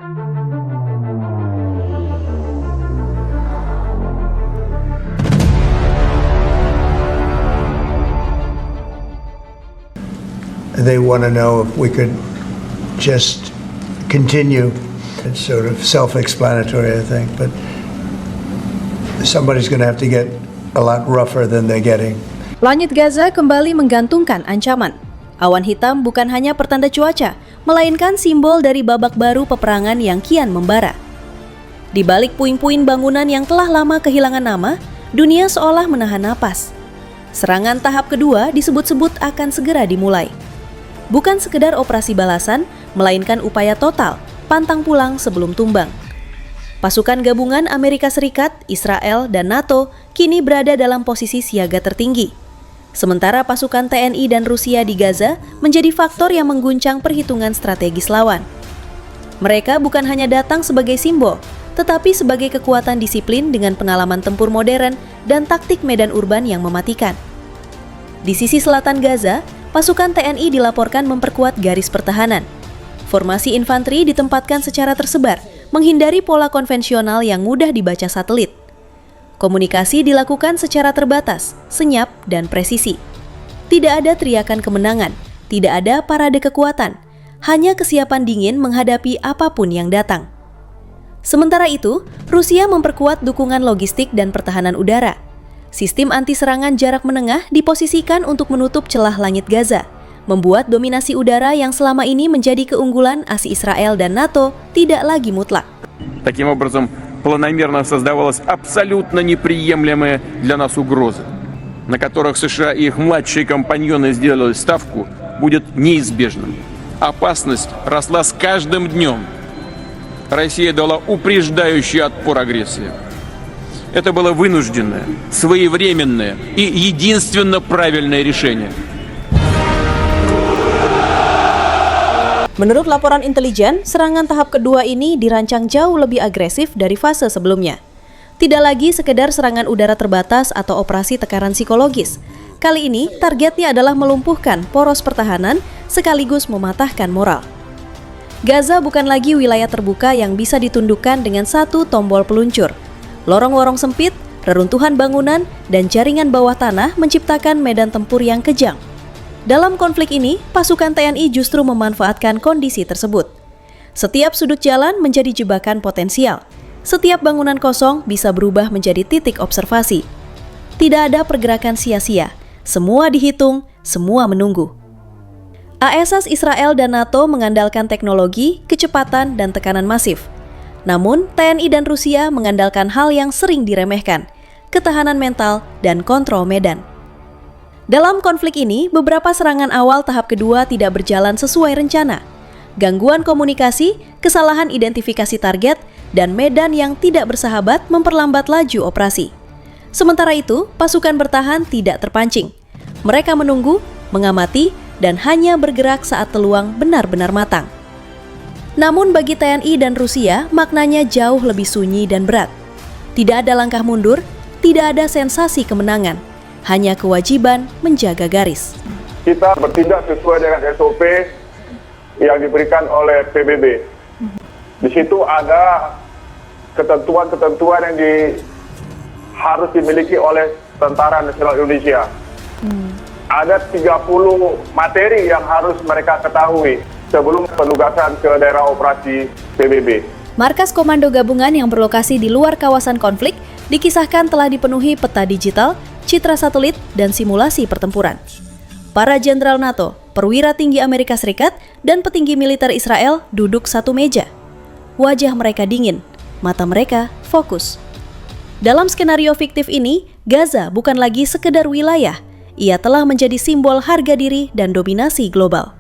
They want to know if we could just continue. It's sort of self-explanatory, I think, but somebody's going to have to get a lot rougher than they're getting. Langit Gaza kembali menggantungkan ancaman. Awan hitam bukan hanya pertanda cuaca, melainkan simbol dari babak baru peperangan yang kian membara. Di balik puing-puing bangunan yang telah lama kehilangan nama, dunia seolah menahan napas. Serangan tahap kedua disebut-sebut akan segera dimulai. Bukan sekedar operasi balasan, melainkan upaya total, pantang pulang sebelum tumbang. Pasukan gabungan Amerika Serikat, Israel, dan NATO kini berada dalam posisi siaga tertinggi. Sementara pasukan TNI dan Rusia di Gaza menjadi faktor yang mengguncang perhitungan strategis lawan. Mereka bukan hanya datang sebagai simbol, tetapi sebagai kekuatan disiplin dengan pengalaman tempur modern dan taktik medan urban yang mematikan. Di sisi selatan Gaza, pasukan TNI dilaporkan memperkuat garis pertahanan. Formasi infanteri ditempatkan secara tersebar, menghindari pola konvensional yang mudah dibaca satelit. Komunikasi dilakukan secara terbatas, senyap, dan presisi. Tidak ada teriakan kemenangan, tidak ada parade kekuatan, hanya kesiapan dingin menghadapi apapun yang datang. Sementara itu, Rusia memperkuat dukungan logistik dan pertahanan udara. Sistem anti-serangan jarak menengah diposisikan untuk menutup celah langit Gaza, membuat dominasi udara yang selama ini menjadi keunggulan ASI Israel dan NATO tidak lagi mutlak. Таким образом, планомерно создавалась абсолютно неприемлемая для нас угроза, на которых США и их младшие компаньоны сделали ставку, будет неизбежным. Опасность росла с каждым днем. Россия дала упреждающий отпор агрессии. Это было вынужденное, своевременное и единственно правильное решение. Menurut laporan intelijen, serangan tahap kedua ini dirancang jauh lebih agresif dari fase sebelumnya. Tidak lagi sekedar serangan udara terbatas atau operasi tekanan psikologis. Kali ini, targetnya adalah melumpuhkan poros pertahanan sekaligus mematahkan moral. Gaza bukan lagi wilayah terbuka yang bisa ditundukkan dengan satu tombol peluncur. Lorong-lorong sempit, reruntuhan bangunan, dan jaringan bawah tanah menciptakan medan tempur yang kejam. Dalam konflik ini, pasukan TNI justru memanfaatkan kondisi tersebut. Setiap sudut jalan menjadi jebakan potensial. Setiap bangunan kosong bisa berubah menjadi titik observasi. Tidak ada pergerakan sia-sia. Semua dihitung, semua menunggu. ASS Israel dan NATO mengandalkan teknologi, kecepatan, dan tekanan masif. Namun, TNI dan Rusia mengandalkan hal yang sering diremehkan, ketahanan mental dan kontrol medan. Dalam konflik ini, beberapa serangan awal tahap kedua tidak berjalan sesuai rencana. Gangguan komunikasi, kesalahan identifikasi target, dan medan yang tidak bersahabat memperlambat laju operasi. Sementara itu, pasukan bertahan tidak terpancing. Mereka menunggu, mengamati, dan hanya bergerak saat peluang benar-benar matang. Namun bagi TNI dan Rusia, maknanya jauh lebih sunyi dan berat. Tidak ada langkah mundur, tidak ada sensasi kemenangan. Hanya kewajiban menjaga garis. Kita bertindak sesuai dengan SOP yang diberikan oleh PBB. Di situ ada ketentuan-ketentuan yang harus dimiliki oleh Tentara Nasional Indonesia. Ada 30 materi yang harus mereka ketahui sebelum penugasan ke daerah operasi PBB. Markas Komando Gabungan yang berlokasi di luar kawasan konflik dikisahkan telah dipenuhi peta digital, citra satelit, dan simulasi pertempuran. Para jenderal NATO, perwira tinggi Amerika Serikat, dan petinggi militer Israel duduk satu meja. Wajah mereka dingin, mata mereka fokus. Dalam skenario fiktif ini, Gaza bukan lagi sekedar wilayah, ia telah menjadi simbol harga diri dan dominasi global.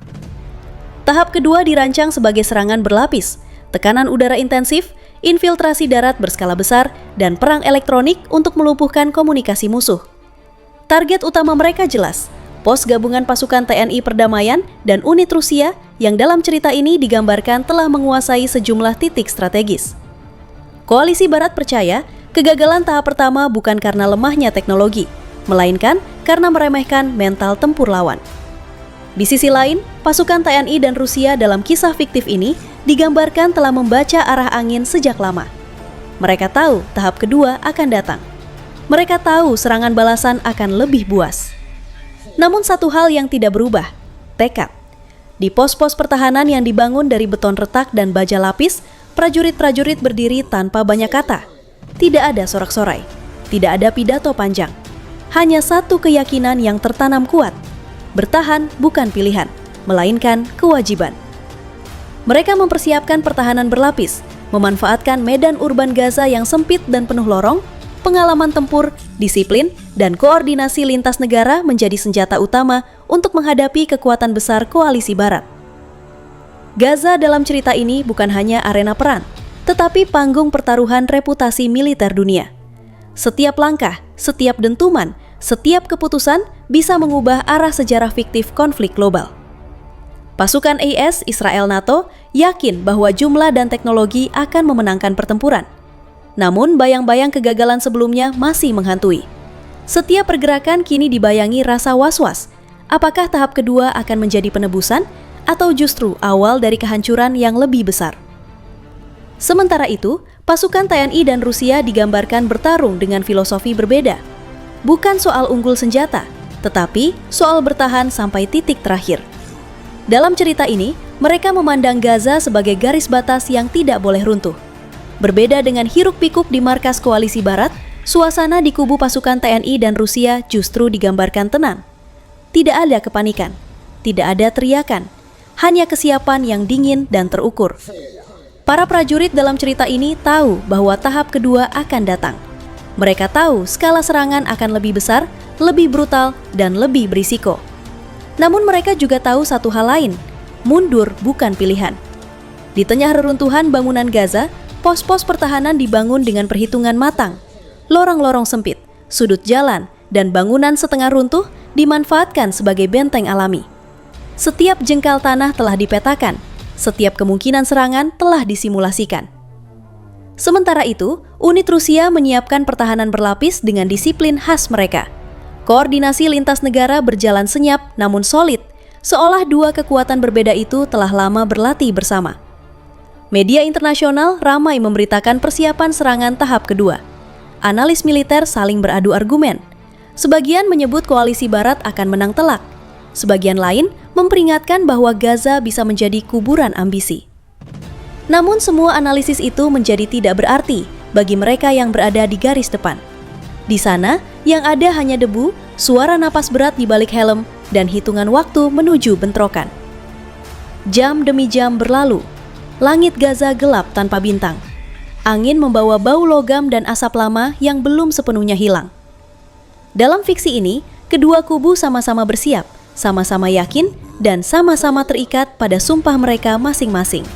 Tahap kedua dirancang sebagai serangan berlapis, tekanan udara intensif, infiltrasi darat berskala besar, dan perang elektronik untuk melumpuhkan komunikasi musuh. Target utama mereka jelas, pos gabungan pasukan TNI Perdamaian dan unit Rusia yang dalam cerita ini digambarkan telah menguasai sejumlah titik strategis. Koalisi Barat percaya kegagalan tahap pertama bukan karena lemahnya teknologi, melainkan karena meremehkan mental tempur lawan. Di sisi lain, pasukan TNI dan Rusia dalam kisah fiktif ini digambarkan telah membaca arah angin sejak lama. Mereka tahu tahap kedua akan datang. Mereka tahu serangan balasan akan lebih buas. Namun satu hal yang tidak berubah, tekad. Di pos-pos pertahanan yang dibangun dari beton retak dan baja lapis, prajurit-prajurit berdiri tanpa banyak kata. Tidak ada sorak-sorai, tidak ada pidato panjang. Hanya satu keyakinan yang tertanam kuat. Bertahan bukan pilihan, melainkan kewajiban. Mereka mempersiapkan pertahanan berlapis, memanfaatkan medan urban Gaza yang sempit dan penuh lorong, pengalaman tempur, disiplin, dan koordinasi lintas negara menjadi senjata utama untuk menghadapi kekuatan besar koalisi Barat. Gaza dalam cerita ini bukan hanya arena perang, tetapi panggung pertaruhan reputasi militer dunia. Setiap langkah, setiap dentuman, setiap keputusan bisa mengubah arah sejarah fiktif konflik global. Pasukan AS Israel NATO yakin bahwa jumlah dan teknologi akan memenangkan pertempuran. Namun bayang-bayang kegagalan sebelumnya masih menghantui. Setiap pergerakan kini dibayangi rasa was-was. Apakah tahap kedua akan menjadi penebusan atau justru awal dari kehancuran yang lebih besar? Sementara itu, pasukan TNI dan Rusia digambarkan bertarung dengan filosofi berbeda. Bukan soal unggul senjata, tetapi soal bertahan sampai titik terakhir. Dalam cerita ini, mereka memandang Gaza sebagai garis batas yang tidak boleh runtuh. Berbeda dengan hiruk-pikuk di markas koalisi Barat, suasana di kubu pasukan TNI dan Rusia justru digambarkan tenang. Tidak ada kepanikan, tidak ada teriakan, hanya kesiapan yang dingin dan terukur. Para prajurit dalam cerita ini tahu bahwa tahap kedua akan datang. Mereka tahu skala serangan akan lebih besar, lebih brutal, dan lebih berisiko. Namun mereka juga tahu satu hal lain, mundur bukan pilihan. Di tengah reruntuhan bangunan Gaza, pos-pos pertahanan dibangun dengan perhitungan matang. Lorong-lorong sempit, sudut jalan, dan bangunan setengah runtuh dimanfaatkan sebagai benteng alami. Setiap jengkal tanah telah dipetakan, setiap kemungkinan serangan telah disimulasikan. Sementara itu, unit Rusia menyiapkan pertahanan berlapis dengan disiplin khas mereka. Koordinasi lintas negara berjalan senyap namun solid, seolah dua kekuatan berbeda itu telah lama berlatih bersama. Media internasional ramai memberitakan persiapan serangan tahap kedua. Analis militer saling beradu argumen. Sebagian menyebut koalisi Barat akan menang telak. Sebagian lain memperingatkan bahwa Gaza bisa menjadi kuburan ambisi. Namun semua analisis itu menjadi tidak berarti bagi mereka yang berada di garis depan. Di sana, yang ada hanya debu, suara napas berat di balik helm, dan hitungan waktu menuju bentrokan. Jam demi jam berlalu. Langit Gaza gelap tanpa bintang. Angin membawa bau logam dan asap lama yang belum sepenuhnya hilang. Dalam fiksi ini, kedua kubu sama-sama bersiap, sama-sama yakin, dan sama-sama terikat pada sumpah mereka masing-masing.